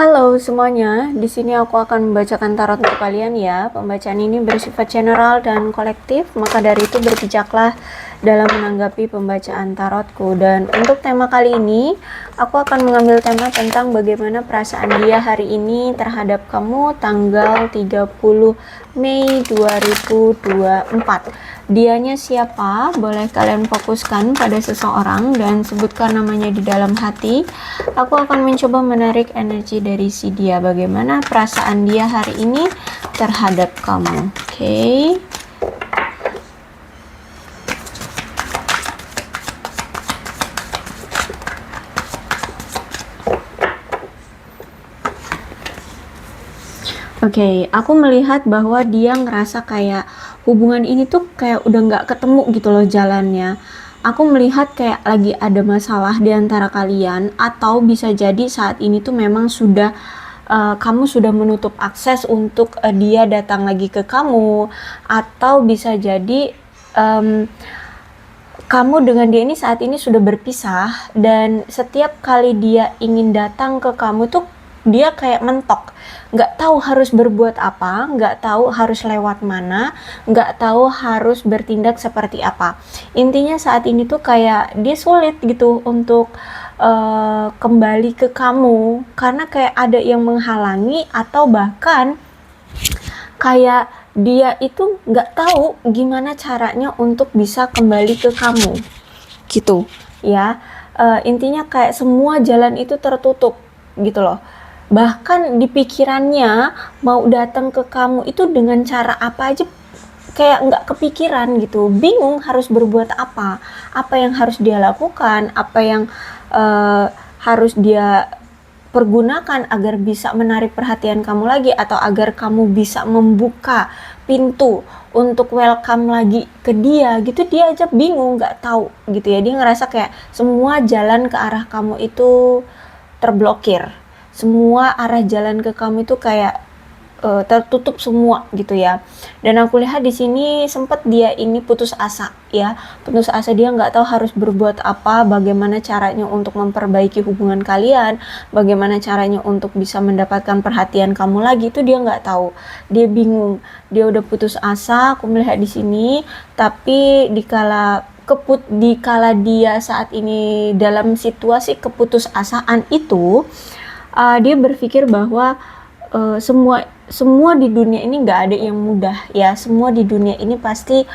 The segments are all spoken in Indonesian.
Halo semuanya, di sini aku akan membacakan tarot untuk kalian ya. Pembacaan ini bersifat general dan kolektif, maka dari itu berbijaklah dalam menanggapi pembacaan tarotku. Dan untuk tema kali ini, aku akan mengambil tema tentang bagaimana perasaan dia hari ini terhadap kamu tanggal 30 Mei 2024. Dianya siapa? Boleh kalian fokuskan pada seseorang dan sebutkan namanya di dalam hati. Aku akan mencoba menarik energi dari si dia. Bagaimana perasaan dia hari ini terhadap kamu? Oke. Oke, aku melihat bahwa dia ngerasa kayak hubungan ini tuh kayak udah nggak ketemu gitu loh jalannya. Aku melihat kayak lagi ada masalah di antara kalian, atau bisa jadi saat ini tuh memang sudah kamu sudah menutup akses untuk dia datang lagi ke kamu, atau bisa jadi kamu dengan dia ini saat ini sudah berpisah, dan setiap kali dia ingin datang ke kamu tuh dia kayak mentok, nggak tahu harus berbuat apa, nggak tahu harus lewat mana, nggak tahu harus bertindak seperti apa. Intinya saat ini tuh kayak dia sulit gitu untuk kembali ke kamu, karena kayak ada yang menghalangi, atau bahkan kayak dia itu nggak tahu gimana caranya untuk bisa kembali ke kamu gitu ya. Intinya kayak semua jalan itu tertutup gitu loh. Bahkan di pikirannya mau datang ke kamu itu dengan cara apa aja kayak nggak kepikiran gitu, bingung harus berbuat apa yang harus dia lakukan, apa yang harus dia pergunakan agar bisa menarik perhatian kamu lagi, atau agar kamu bisa membuka pintu untuk welcome lagi ke dia gitu. Dia aja bingung, nggak tahu gitu ya. Dia ngerasa kayak semua jalan ke arah kamu itu terblokir, semua arah jalan ke kamu itu kayak tertutup semua gitu ya. Dan aku lihat di sini sempat dia ini putus asa ya, putus asa. Dia nggak tahu harus berbuat apa, bagaimana caranya untuk memperbaiki hubungan kalian, bagaimana caranya untuk bisa mendapatkan perhatian kamu lagi, itu dia nggak tahu, dia bingung, dia udah putus asa. Aku melihat di sini, tapi dikala dia saat ini dalam situasi keputusasaan itu, dia berpikir bahwa semua di dunia ini nggak ada yang mudah ya. Semua di dunia ini pasti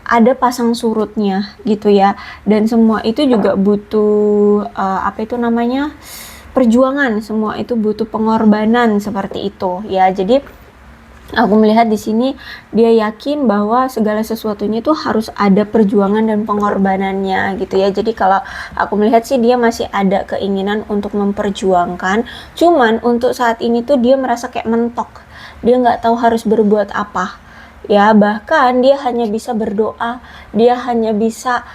ada pasang surutnya gitu ya. Dan semua itu juga butuh perjuangan. Semua itu butuh pengorbanan seperti itu ya. Jadi aku melihat di sini dia yakin bahwa segala sesuatunya itu harus ada perjuangan dan pengorbanannya gitu ya. Jadi kalau aku melihat sih dia masih ada keinginan untuk memperjuangkan. Cuman untuk saat ini tuh dia merasa kayak mentok. Dia nggak tahu harus berbuat apa. Ya, bahkan dia hanya bisa berdoa. Dia hanya bisa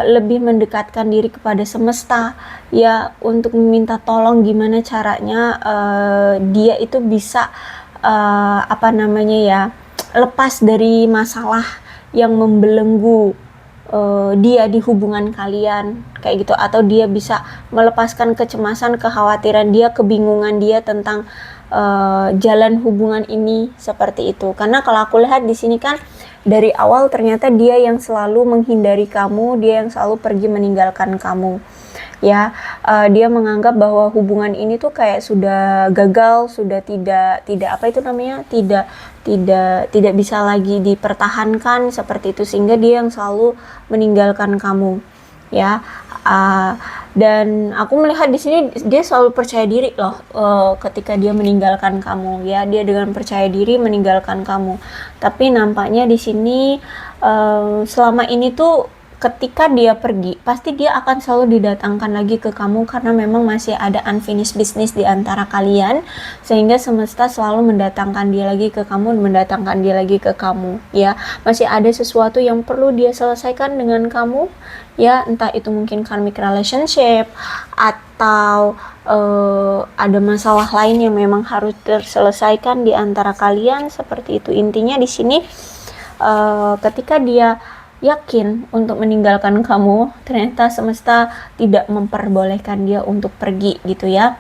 lebih mendekatkan diri kepada semesta ya, untuk meminta tolong gimana caranya dia itu bisa lepas dari masalah yang membelenggu dia di hubungan kalian kayak gitu, atau dia bisa melepaskan kecemasan, kekhawatiran dia, kebingungan dia tentang jalan hubungan ini seperti itu. Karena kalau aku lihat di sini kan dari awal ternyata dia yang selalu menghindari kamu, dia yang selalu pergi meninggalkan kamu ya. Dia menganggap bahwa hubungan ini tuh kayak sudah gagal, sudah tidak tidak bisa lagi dipertahankan seperti itu, sehingga dia yang selalu meninggalkan kamu ya. Dan aku melihat di sini dia selalu percaya diri loh ketika dia meninggalkan kamu ya. Dia dengan percaya diri meninggalkan kamu, tapi nampaknya di sini selama ini tuh ketika dia pergi, pasti dia akan selalu didatangkan lagi ke kamu, karena memang masih ada unfinished business di antara kalian, sehingga semesta selalu mendatangkan dia lagi ke kamu, mendatangkan dia lagi ke kamu ya. Masih ada sesuatu yang perlu dia selesaikan dengan kamu ya, entah itu mungkin karmic relationship, atau ada masalah lain yang memang harus terselesaikan di antara kalian seperti itu. Intinya di sini ketika dia yakin untuk meninggalkan kamu, ternyata semesta tidak memperbolehkan dia untuk pergi gitu ya.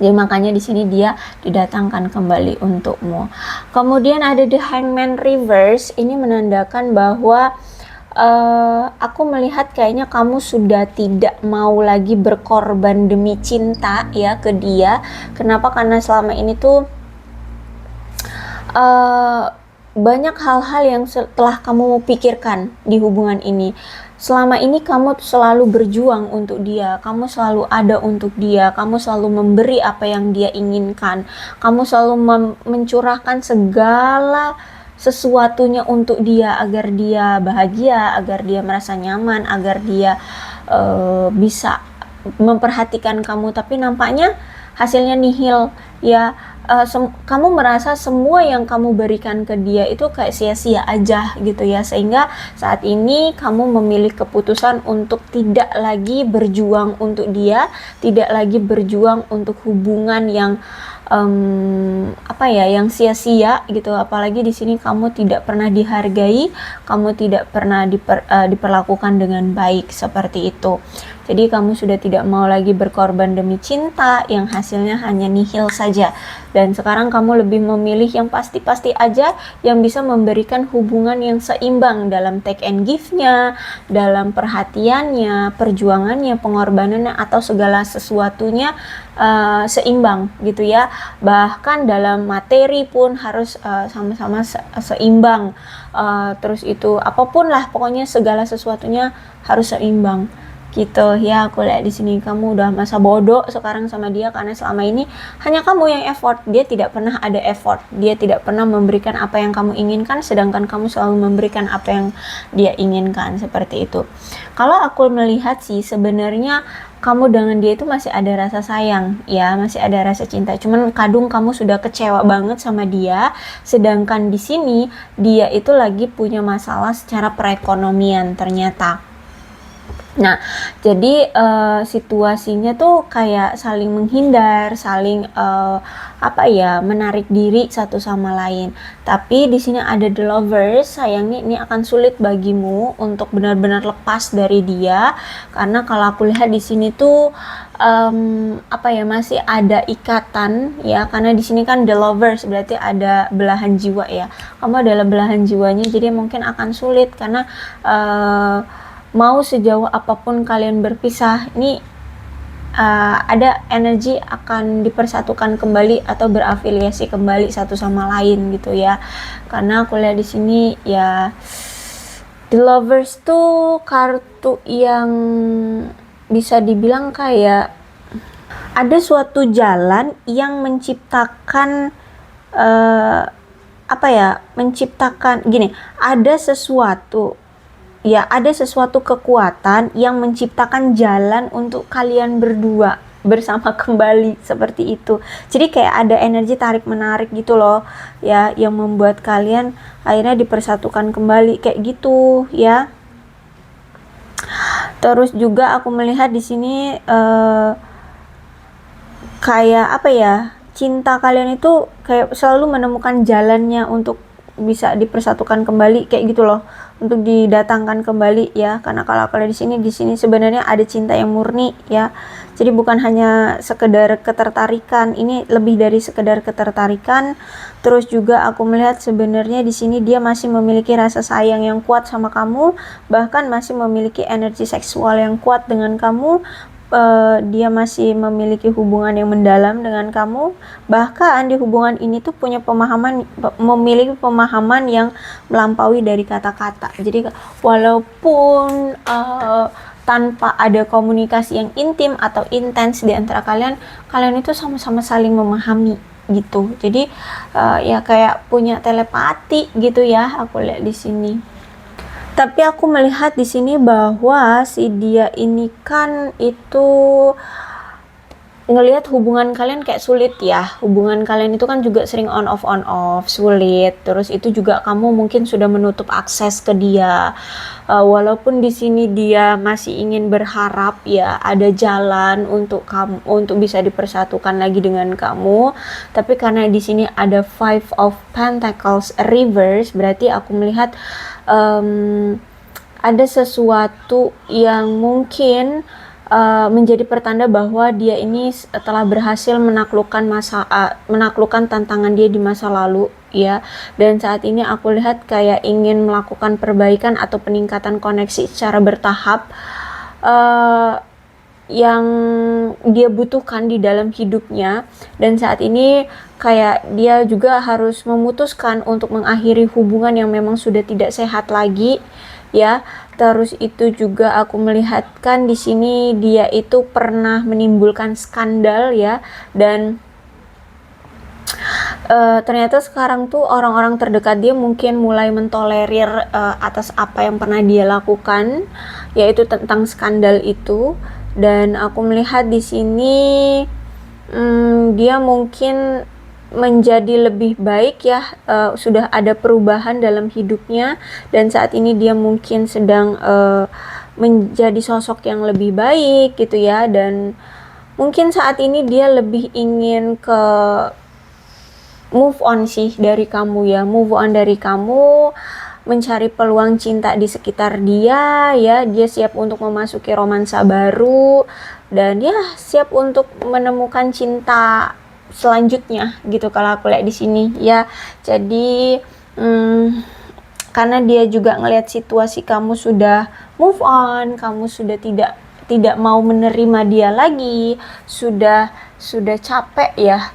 Jadi makanya di sini dia didatangkan kembali untukmu. Kemudian ada the Hangman reverse, ini menandakan bahwa aku melihat kayaknya kamu sudah tidak mau lagi berkorban demi cinta ya ke dia. Kenapa? Karena selama ini tuh banyak hal-hal yang telah kamu pikirkan di hubungan ini. Selama ini kamu selalu berjuang untuk dia, kamu selalu ada untuk dia, kamu selalu memberi apa yang dia inginkan, kamu selalu mencurahkan segala sesuatunya untuk dia agar dia bahagia, agar dia merasa nyaman, agar dia bisa memperhatikan kamu. Tapi nampaknya hasilnya nihil ya. Kamu merasa semua yang kamu berikan ke dia itu kayak sia-sia aja gitu ya, sehingga saat ini kamu memilih keputusan untuk tidak lagi berjuang untuk dia, tidak lagi berjuang untuk hubungan yang yang sia-sia gitu. Apalagi di sini kamu tidak pernah dihargai, kamu tidak pernah diperlakukan dengan baik seperti itu. Jadi kamu sudah tidak mau lagi berkorban demi cinta yang hasilnya hanya nihil saja. Dan sekarang kamu lebih memilih yang pasti-pasti aja, yang bisa memberikan hubungan yang seimbang dalam take and give-nya, dalam perhatiannya, perjuangannya, pengorbanannya, atau segala sesuatunya seimbang gitu ya. Bahkan dalam materi pun harus sama-sama seimbang. Terus itu apapun lah, pokoknya segala sesuatunya harus seimbang gitu ya. Aku lihat di sini kamu udah masa bodoh sekarang sama dia, karena selama ini hanya kamu yang effort, dia tidak pernah ada effort, dia tidak pernah memberikan apa yang kamu inginkan, sedangkan kamu selalu memberikan apa yang dia inginkan, seperti itu. Kalau aku melihat sih sebenarnya kamu dengan dia itu masih ada rasa sayang ya, masih ada rasa cinta, cuman kadung kamu sudah kecewa banget sama dia, sedangkan di sini dia itu lagi punya masalah secara perekonomian ternyata. Nah, jadi situasinya tuh kayak saling menghindar, saling menarik diri satu sama lain. Tapi di sini ada the lovers, sayangnya ini akan sulit bagimu untuk benar-benar lepas dari dia, karena kalau aku lihat di sini tuh masih ada ikatan ya, karena di sini kan the lovers berarti ada belahan jiwa ya. Kamu adalah belahan jiwanya, jadi mungkin akan sulit karena mau sejauh apapun kalian berpisah, ini ada energi akan dipersatukan kembali atau berafiliasi kembali satu sama lain gitu ya. Karena aku lihat di sini ya, the lovers tuh kartu yang bisa dibilang kayak ada suatu jalan yang menciptakan menciptakan gini, ada sesuatu kekuatan yang menciptakan jalan untuk kalian berdua bersama kembali, seperti itu. Jadi kayak ada energi tarik menarik gitu loh ya, yang membuat kalian akhirnya dipersatukan kembali kayak gitu ya. Terus juga aku melihat di sini cinta kalian itu kayak selalu menemukan jalannya untuk bisa dipersatukan kembali kayak gitu loh, untuk didatangkan kembali ya. Karena kalau kalian di sini sebenarnya ada cinta yang murni ya. Jadi bukan hanya sekedar ketertarikan, ini lebih dari sekedar ketertarikan. Terus juga aku melihat sebenarnya di sini dia masih memiliki rasa sayang yang kuat sama kamu, bahkan masih memiliki energi seksual yang kuat dengan kamu. Dia masih memiliki hubungan yang mendalam dengan kamu, bahkan di hubungan ini tuh memiliki pemahaman yang melampaui dari kata-kata. Jadi walaupun tanpa ada komunikasi yang intim atau intens di antara kalian itu sama-sama saling memahami gitu. Jadi ya kayak punya telepati gitu ya, aku lihat di sini. Tapi aku melihat di sini bahwa si dia ini kan itu ngelihat hubungan kalian kayak sulit ya. Hubungan kalian itu kan juga sering on off, sulit. Terus itu juga kamu mungkin sudah menutup akses ke dia. Walaupun di sini dia masih ingin berharap ya ada jalan untuk kamu untuk bisa dipersatukan lagi dengan kamu. Tapi karena di sini ada Five of Pentacles reverse, berarti aku melihat ada sesuatu yang mungkin menjadi pertanda bahwa dia ini telah berhasil menaklukkan tantangan dia di masa lalu ya, dan saat ini aku lihat kayak ingin melakukan perbaikan atau peningkatan koneksi secara bertahap yang dia butuhkan di dalam hidupnya. Dan saat ini kayak dia juga harus memutuskan untuk mengakhiri hubungan yang memang sudah tidak sehat lagi ya. Terus itu juga aku melihatkan di sini dia itu pernah menimbulkan skandal ya, dan ternyata sekarang tuh orang-orang terdekat dia mungkin mulai mentolerir atas apa yang pernah dia lakukan, yaitu tentang skandal itu. Dan aku melihat di sini dia mungkin menjadi lebih baik ya, sudah ada perubahan dalam hidupnya, dan saat ini dia mungkin sedang menjadi sosok yang lebih baik gitu ya. Dan mungkin saat ini dia lebih ingin ke move on sih dari kamu ya, move on dari kamu, mencari peluang cinta di sekitar dia ya. Dia siap untuk memasuki romansa baru, dan dia siap untuk menemukan cinta selanjutnya gitu kalau aku lihat di sini ya. Jadi karena dia juga ngelihat situasi kamu sudah move on, kamu sudah tidak mau menerima dia lagi, sudah capek ya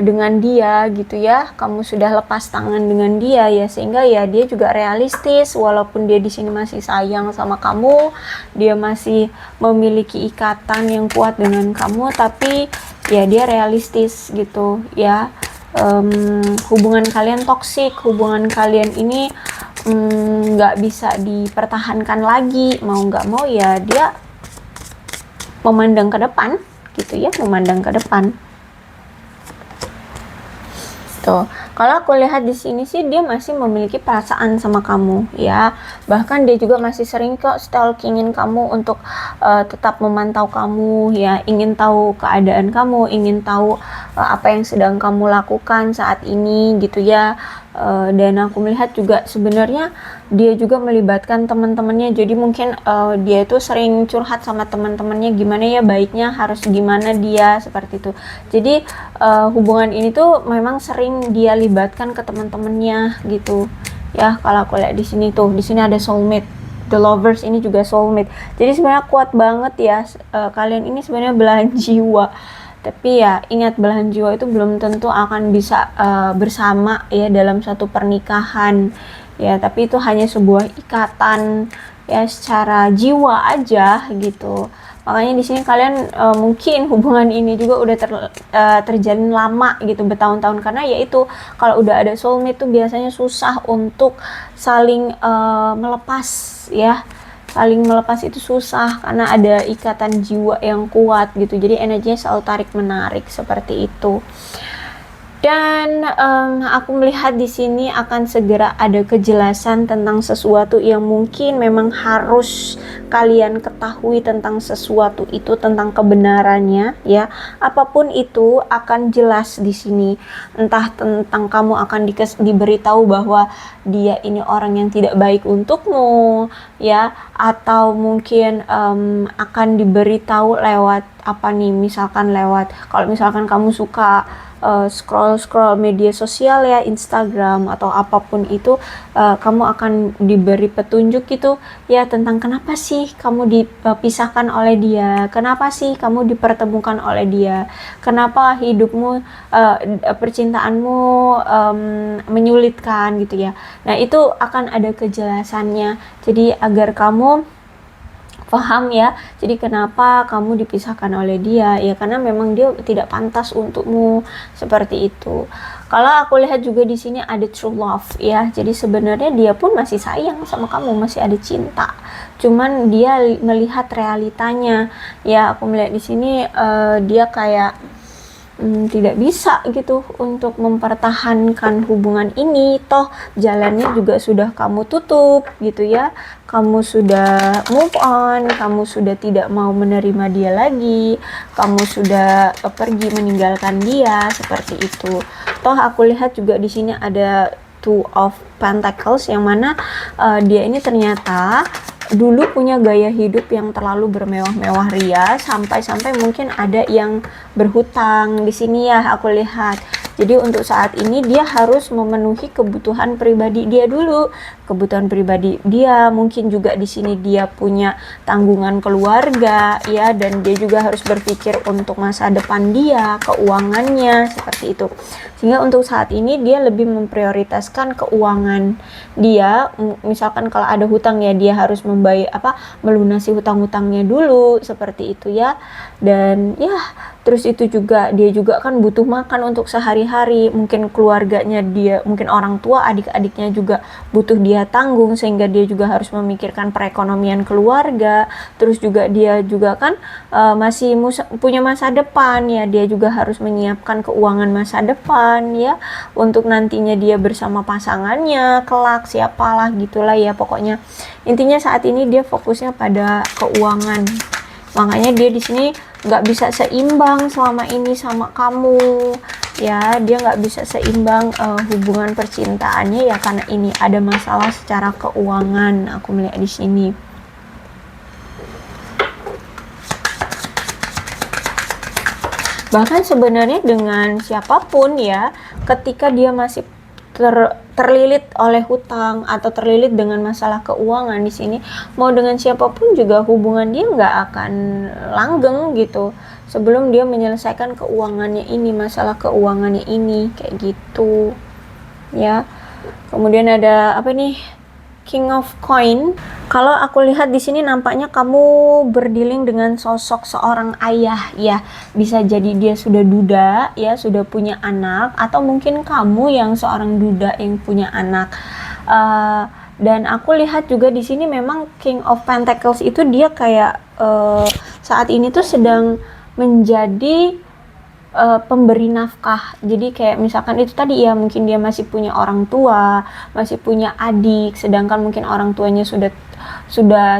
dengan dia gitu ya, kamu sudah lepas tangan dengan dia ya, sehingga ya dia juga realistis. Walaupun dia di sini masih sayang sama kamu, dia masih memiliki ikatan yang kuat dengan kamu, tapi ya dia realistis gitu ya. Hubungan kalian toksik, hubungan kalian ini nggak bisa dipertahankan lagi, mau nggak mau ya dia memandang ke depan gitu ya, memandang ke depan. Tuh, kalau aku lihat di sini sih dia masih memiliki perasaan sama kamu ya. Bahkan dia juga masih sering kok stalkingin kamu untuk tetap memantau kamu ya, ingin tahu keadaan kamu, ingin tahu apa yang sedang kamu lakukan saat ini gitu ya. Dan aku melihat juga sebenarnya dia juga melibatkan teman-temannya. Jadi mungkin dia itu sering curhat sama teman-temannya, gimana ya baiknya, harus gimana dia, seperti itu. Jadi hubungan ini tuh memang sering dia libatkan ke teman-temannya gitu ya. Kalau aku lihat di sini tuh, di sini ada soulmate, the lovers ini juga soulmate. Jadi sebenarnya kuat banget ya, kalian ini sebenarnya belahan jiwa. Tapi ya ingat, belahan jiwa itu belum tentu akan bisa bersama ya dalam satu pernikahan ya, tapi itu hanya sebuah ikatan ya secara jiwa aja gitu. Makanya di sini kalian mungkin hubungan ini juga udah terjalin lama gitu, bertahun-tahun, karena yaitu kalau udah ada soulmate tuh biasanya susah untuk saling melepas ya. Saling melepas itu susah karena ada ikatan jiwa yang kuat gitu. Jadi energinya selalu tarik menarik seperti itu. Dan aku melihat di sini akan segera ada kejelasan tentang sesuatu yang mungkin memang harus kalian ketahui tentang sesuatu itu, tentang kebenarannya ya. Apapun itu akan jelas di sini. Entah tentang kamu akan diberitahu bahwa dia ini orang yang tidak baik untukmu ya, atau mungkin akan diberitahu lewat apa nih, misalkan lewat, kalau misalkan kamu suka scroll media sosial ya, Instagram atau apapun itu, kamu akan diberi petunjuk gitu ya tentang kenapa sih kamu dipisahkan oleh dia, kenapa sih kamu dipertemukan oleh dia, kenapa hidupmu, percintaanmu menyulitkan gitu ya. Nah itu akan ada kejelasannya, jadi agar kamu paham ya. Jadi kenapa kamu dipisahkan oleh dia ya, karena memang dia tidak pantas untukmu, seperti itu. Kalau aku lihat juga di sini ada true love ya. Jadi sebenarnya dia pun masih sayang sama kamu, masih ada cinta. Cuman dia melihat realitanya ya. Aku melihat di sini dia kayak tidak bisa gitu untuk mempertahankan hubungan ini, toh jalannya juga sudah kamu tutup gitu ya, kamu sudah move on, kamu sudah tidak mau menerima dia lagi, kamu sudah pergi meninggalkan dia, seperti itu. Toh aku lihat juga di sini ada Two of Pentacles, yang mana dia ini ternyata dulu punya gaya hidup yang terlalu bermewah-mewah ria, sampai-sampai mungkin ada yang berhutang di sini ya aku lihat. Jadi untuk saat ini dia harus memenuhi kebutuhan pribadi dia dulu, kebutuhan pribadi dia, mungkin juga di sini dia punya tanggungan keluarga ya, dan dia juga harus berpikir untuk masa depan dia, keuangannya seperti itu. Sehingga untuk saat ini dia lebih memprioritaskan keuangan dia. Misalkan kalau ada hutang ya dia harus melunasi hutang-hutangnya dulu seperti itu ya. Dan ya terus itu juga dia juga kan butuh makan untuk sehari-hari, mungkin keluarganya dia, mungkin orang tua, adik-adiknya juga butuh dia tanggung, sehingga dia juga harus memikirkan perekonomian keluarga. Terus juga dia juga kan masih punya masa depan ya, dia juga harus menyiapkan keuangan masa depan ya, untuk nantinya dia bersama pasangannya kelak, siapalah gitulah ya, pokoknya intinya saat ini dia fokusnya pada keuangan. Makanya dia di sini nggak bisa seimbang selama ini sama kamu ya, dia nggak bisa seimbang hubungan percintaannya ya, karena ini ada masalah secara keuangan aku melihat di sini. Bahkan sebenarnya dengan siapapun ya, ketika dia masih terlilit oleh hutang atau terlilit dengan masalah keuangan di sini, mau dengan siapapun juga hubungan dia nggak akan langgeng gitu sebelum dia menyelesaikan keuangannya ini, masalah keuangannya ini kayak gitu ya. Kemudian ada apa nih, King of Coin. Kalau aku lihat di sini nampaknya kamu berdealing dengan sosok seorang ayah ya. Bisa jadi dia sudah duda ya, sudah punya anak, atau mungkin kamu yang seorang duda yang punya anak. Dan aku lihat juga di sini memang King of Pentacles itu dia kayak saat ini tuh sedang menjadi pemberi nafkah. Jadi kayak misalkan itu tadi ya, mungkin dia masih punya orang tua, masih punya adik, sedangkan mungkin orang tuanya sudah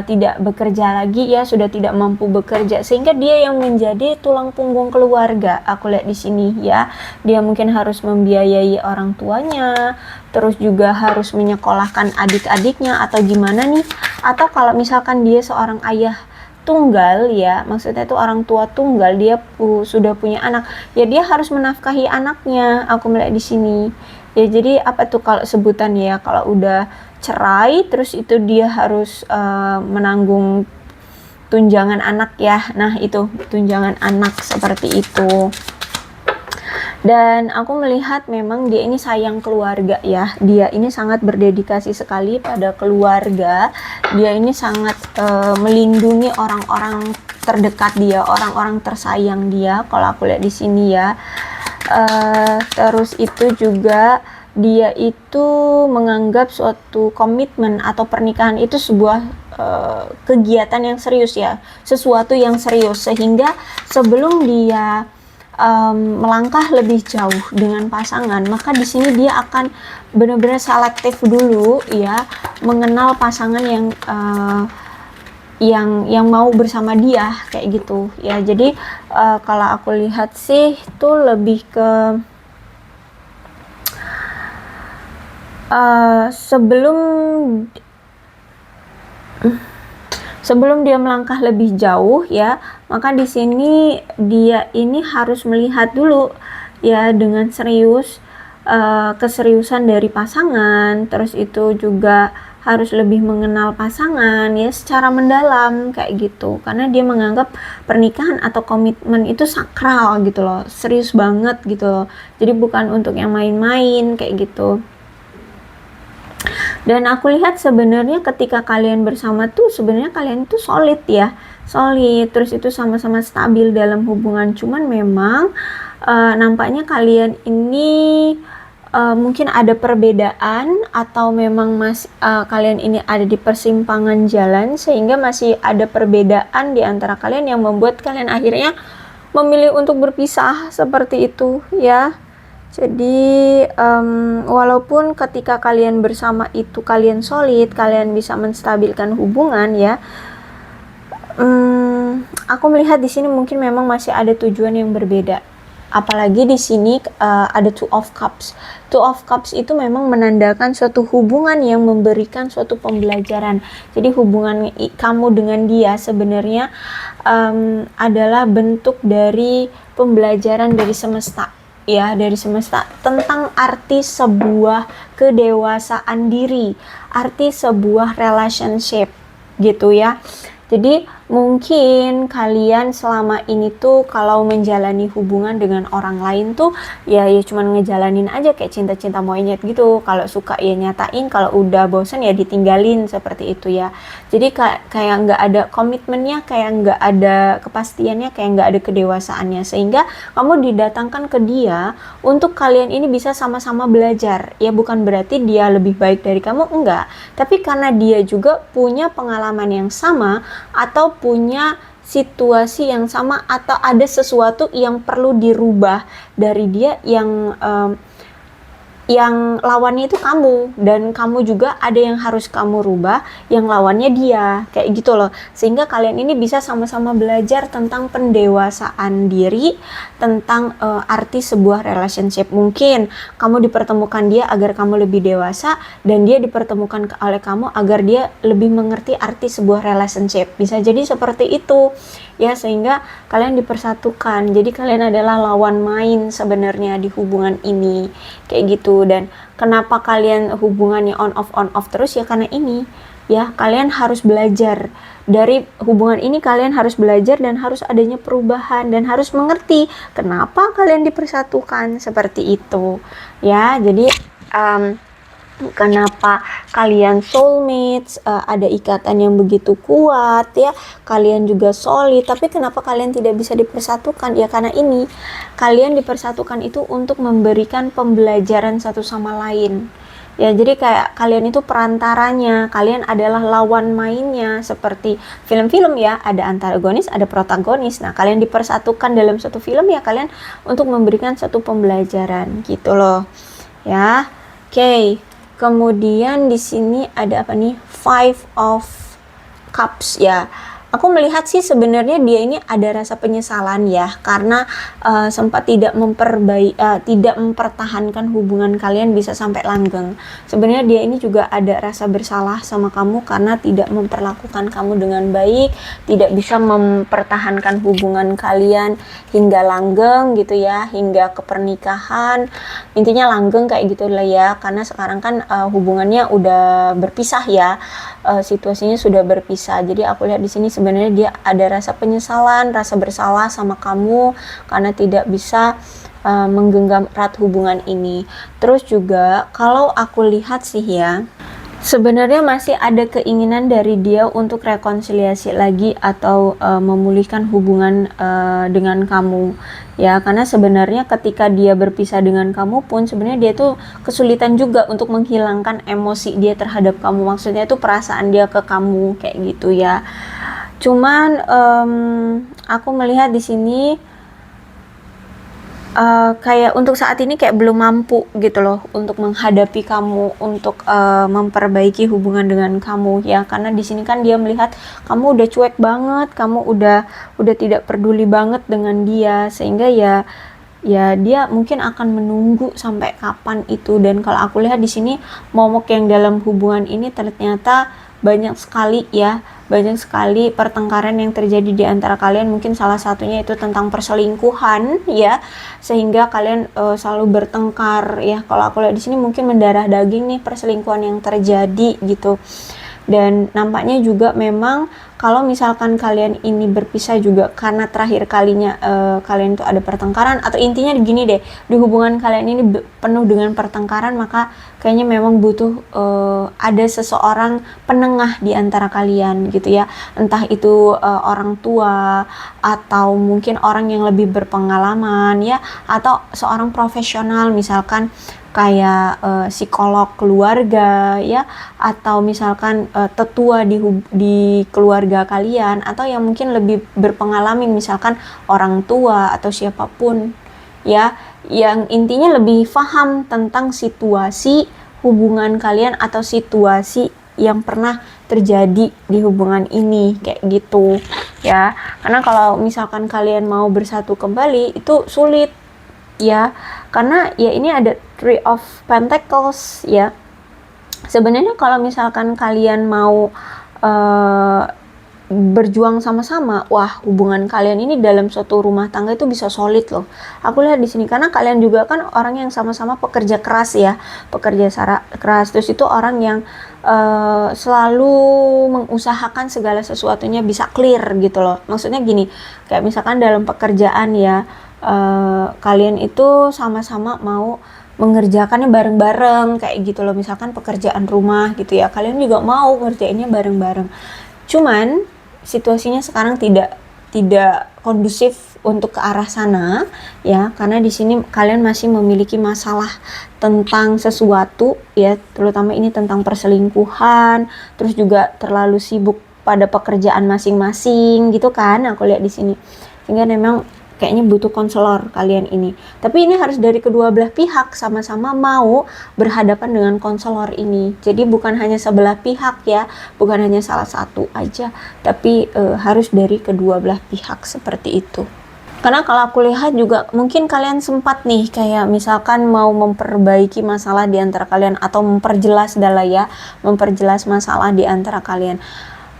tidak bekerja lagi ya, sudah tidak mampu bekerja, sehingga dia yang menjadi tulang punggung keluarga. Aku lihat di sini ya, dia mungkin harus membiayai orang tuanya, terus juga harus menyekolahkan adik-adiknya atau gimana nih. Atau kalau misalkan dia seorang ayah tunggal ya, maksudnya itu orang tua tunggal, dia sudah punya anak ya, dia harus menafkahi anaknya aku melihat di sini ya. Jadi apa tuh kalau sebutannya ya, kalau udah cerai terus itu dia harus menanggung tunjangan anak ya. Nah itu tunjangan anak seperti itu. Dan aku melihat memang dia ini sayang keluarga ya, dia ini sangat berdedikasi sekali pada keluarga, dia ini sangat melindungi orang-orang terdekat dia, orang-orang tersayang dia kalau aku lihat di sini ya. Terus itu juga dia itu menganggap suatu komitmen atau pernikahan itu sebuah kegiatan yang serius ya, sesuatu yang serius, sehingga sebelum dia melangkah lebih jauh dengan pasangan, maka di sini dia akan benar-benar selektif dulu ya, mengenal pasangan yang mau bersama dia kayak gitu ya. Jadi kalau aku lihat sih itu lebih ke sebelum dia melangkah lebih jauh ya, maka di sini dia ini harus melihat dulu ya dengan serius keseriusan dari pasangan. Terus itu juga harus lebih mengenal pasangan ya secara mendalam kayak gitu, karena dia menganggap pernikahan atau komitmen itu sakral gitu loh, serius banget gitu loh, jadi bukan untuk yang main-main kayak gitu. Dan aku lihat sebenarnya ketika kalian bersama tuh sebenarnya kalian tuh solid ya, solid, terus itu sama-sama stabil dalam hubungan. Cuman memang nampaknya kalian ini mungkin ada perbedaan, atau memang kalian ini ada di persimpangan jalan, sehingga masih ada perbedaan di antara kalian yang membuat kalian akhirnya memilih untuk berpisah seperti itu ya. Jadi walaupun ketika kalian bersama itu kalian solid, kalian bisa menstabilkan hubungan ya, aku melihat di sini mungkin memang masih ada tujuan yang berbeda Apalagi di sini ada Two of Cups. Two of Cups itu memang menandakan suatu hubungan yang memberikan suatu pembelajaran. Jadi hubungan kamu dengan dia sebenarnya adalah bentuk dari pembelajaran dari semesta, ya, dari semesta tentang arti sebuah kedewasaan diri, arti sebuah relationship gitu ya. Jadi mungkin kalian selama ini tuh kalau menjalani hubungan dengan orang lain tuh ya cuman ngejalanin aja kayak cinta-cinta monyet gitu. Kalau suka ya nyatain, kalau udah bosen ya ditinggalin, seperti itu ya. Jadi kayak nggak ada komitmennya, kayak nggak ada kepastiannya, kayak nggak ada kedewasaannya, sehingga kamu didatangkan ke dia untuk kalian ini bisa sama-sama belajar. Ya bukan berarti dia lebih baik dari kamu, enggak, tapi karena dia juga punya pengalaman yang sama atau punya situasi yang sama atau ada sesuatu yang perlu dirubah dari dia yang lawannya itu kamu, dan kamu juga ada yang harus kamu rubah yang lawannya dia, kayak gitu loh. Sehingga kalian ini bisa sama-sama belajar tentang pendewasaan diri, tentang arti sebuah relationship. Mungkin kamu dipertemukan dia agar kamu lebih dewasa, dan dia dipertemukan oleh kamu agar dia lebih mengerti arti sebuah relationship. Bisa jadi seperti itu ya, sehingga kalian dipersatukan. Jadi kalian adalah lawan main sebenarnya di hubungan ini, kayak gitu. Dan kenapa kalian hubungannya on off terus ya, karena ini ya, kalian harus belajar dari hubungan ini, kalian harus belajar dan harus adanya perubahan dan harus mengerti kenapa kalian dipersatukan seperti itu ya. Jadi kenapa kalian soulmates, ada ikatan yang begitu kuat ya, kalian juga solid, tapi kenapa kalian tidak bisa dipersatukan ya, karena ini kalian dipersatukan itu untuk memberikan pembelajaran satu sama lain ya. Jadi kayak kalian itu perantaranya, kalian adalah lawan mainnya, seperti film-film ya, ada antagonis, ada protagonis. Nah, kalian dipersatukan dalam satu film ya, kalian untuk memberikan satu pembelajaran gitu loh ya. Oke. Kemudian di sini ada apa nih? Five of Cups ya. Aku melihat sih sebenarnya dia ini ada rasa penyesalan ya, karena sempat tidak mempertahankan hubungan kalian bisa sampai langgeng. Sebenarnya dia ini juga ada rasa bersalah sama kamu karena tidak memperlakukan kamu dengan baik, tidak bisa mempertahankan hubungan kalian hingga langgeng gitu ya, hingga ke pernikahan. Intinya langgeng kayak gitu lah ya, karena sekarang kan hubungannya udah berpisah ya. Situasinya sudah berpisah. Jadi aku lihat di sini sebenarnya dia ada rasa penyesalan, rasa bersalah sama kamu karena tidak bisa menggenggam erat hubungan ini. Terus juga kalau aku lihat sih ya, sebenarnya masih ada keinginan dari dia untuk rekonsiliasi lagi atau memulihkan hubungan dengan kamu ya, karena sebenarnya ketika dia berpisah dengan kamu pun sebenarnya dia tuh kesulitan juga untuk menghilangkan emosi dia terhadap kamu, maksudnya itu perasaan dia ke kamu kayak gitu ya. Cuman aku melihat di sini kayak untuk saat ini kayak belum mampu gitu loh untuk menghadapi kamu, untuk memperbaiki hubungan dengan kamu ya, karena di sini kan dia melihat kamu udah cuek banget, kamu udah tidak peduli banget dengan dia, sehingga ya dia mungkin akan menunggu sampai kapan itu. Dan kalau aku lihat di sini momok yang dalam hubungan ini ternyata banyak sekali ya, banyak sekali pertengkaran yang terjadi di antara kalian. Mungkin salah satunya itu tentang perselingkuhan ya, sehingga kalian selalu bertengkar ya. Kalau aku lihat di sini mungkin mendarah daging nih perselingkuhan yang terjadi gitu. Dan nampaknya juga memang kalau misalkan kalian ini berpisah juga karena terakhir kalinya kalian itu ada pertengkaran, atau intinya gini deh, di hubungan kalian ini penuh dengan pertengkaran, maka kayaknya memang butuh ada seseorang penengah di antara kalian gitu ya, entah itu orang tua atau mungkin orang yang lebih berpengalaman ya, atau seorang profesional misalkan kayak psikolog keluarga ya, atau misalkan tetua di keluarga kalian, atau yang mungkin lebih berpengalaman misalkan orang tua atau siapapun ya, yang intinya lebih paham tentang situasi hubungan kalian atau situasi yang pernah terjadi di hubungan ini kayak gitu ya. Karena kalau misalkan kalian mau bersatu kembali itu sulit ya, karena ya ini ada Three of Pentacles ya. Sebenarnya kalau misalkan kalian mau berjuang sama-sama, wah hubungan kalian ini dalam suatu rumah tangga itu bisa solid loh. Aku lihat di sini karena kalian juga kan orang yang sama-sama pekerja keras ya, keras. Terus itu orang yang selalu mengusahakan segala sesuatunya bisa clear gitu loh. Maksudnya gini, kayak misalkan dalam pekerjaan ya, kalian itu sama-sama mau mengerjakannya bareng-bareng kayak gitu loh. Misalkan pekerjaan rumah gitu ya, kalian juga mau ngerjainnya bareng-bareng. Cuman situasinya sekarang tidak kondusif untuk ke arah sana ya, karena di sini kalian masih memiliki masalah tentang sesuatu ya, terutama ini tentang perselingkuhan, terus juga terlalu sibuk pada pekerjaan masing-masing gitu kan, aku lihat di sini. Sehingga memang kayaknya butuh konselor kalian ini. Tapi ini harus dari kedua belah pihak sama-sama mau berhadapan dengan konselor ini. Jadi bukan hanya sebelah pihak ya, bukan hanya salah satu aja, tapi harus dari kedua belah pihak seperti itu. Karena kalau aku lihat juga mungkin kalian sempat nih kayak misalkan mau memperbaiki masalah di antara kalian atau memperjelas masalah di antara kalian.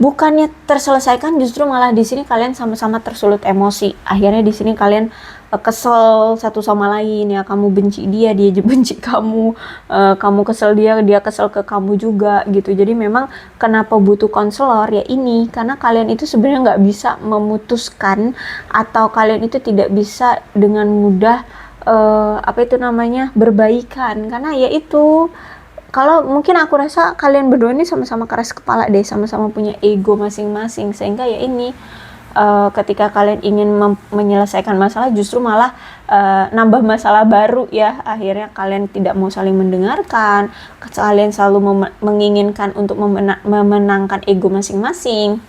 Bukannya terselesaikan, justru malah di sini kalian sama-sama tersulut emosi. Akhirnya di sini kalian kesel satu sama lain ya, kamu benci dia, dia benci kamu, kamu kesel dia kesel ke kamu juga gitu. Jadi memang kenapa butuh konselor ya ini, karena kalian itu sebenarnya nggak bisa memutuskan atau kalian itu tidak bisa dengan mudah berbaikan, karena ya itu. Kalau mungkin aku rasa kalian berdua ini sama-sama keras kepala deh, sama-sama punya ego masing-masing, sehingga ya ini ketika kalian ingin menyelesaikan masalah justru malah nambah masalah baru ya. Akhirnya kalian tidak mau saling mendengarkan, kalian selalu menginginkan untuk memenangkan ego masing-masing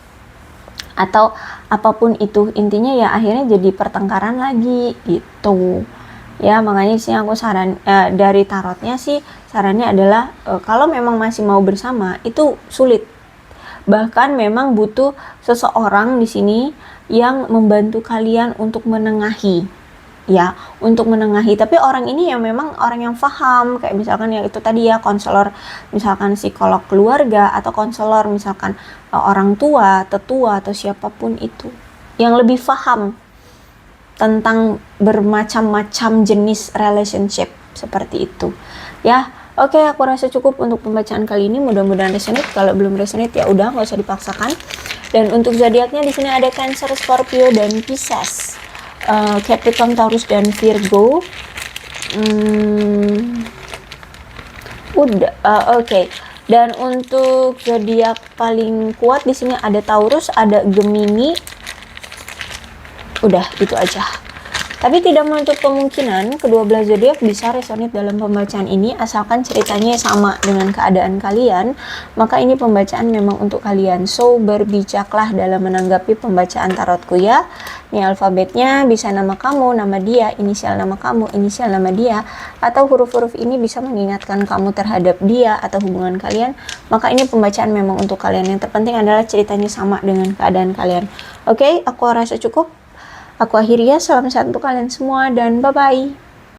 atau apapun itu, intinya ya akhirnya jadi pertengkaran lagi gitu ya. Makanya sih aku saran dari tarotnya sih, sarannya adalah kalau memang masih mau bersama itu sulit, bahkan memang butuh seseorang di sini yang membantu kalian untuk menengahi ya, tapi orang ini yang memang orang yang paham, kayak misalkan ya itu tadi ya, konselor misalkan psikolog keluarga atau konselor misalkan orang tua, tetua atau siapapun itu yang lebih paham tentang bermacam-macam jenis relationship seperti itu ya. Oke, aku rasa cukup untuk pembacaan kali ini. Mudah-mudahan resonate. Kalau belum resonate ya udah, nggak usah dipaksakan. Dan untuk zodiaknya di sini ada Cancer, Scorpio, dan Pisces, Capricorn, Taurus, dan Virgo. Oke. Dan untuk zodiak paling kuat di sini ada Taurus, ada Gemini. Udah, itu aja. Tapi tidak menutup kemungkinan kedua belah zodiak bisa resonate dalam pembacaan ini, asalkan ceritanya sama dengan keadaan kalian, maka ini pembacaan memang untuk kalian. So, berbijaklah dalam menanggapi pembacaan tarotku ya. Ini alfabetnya bisa nama kamu, nama dia, inisial nama kamu, inisial nama dia, atau huruf-huruf ini bisa mengingatkan kamu terhadap dia atau hubungan kalian, maka ini pembacaan memang untuk kalian. Yang terpenting adalah ceritanya sama dengan keadaan kalian. Oke, aku rasa cukup. Aku akhiri ya, salam sehat untuk kalian semua dan bye-bye.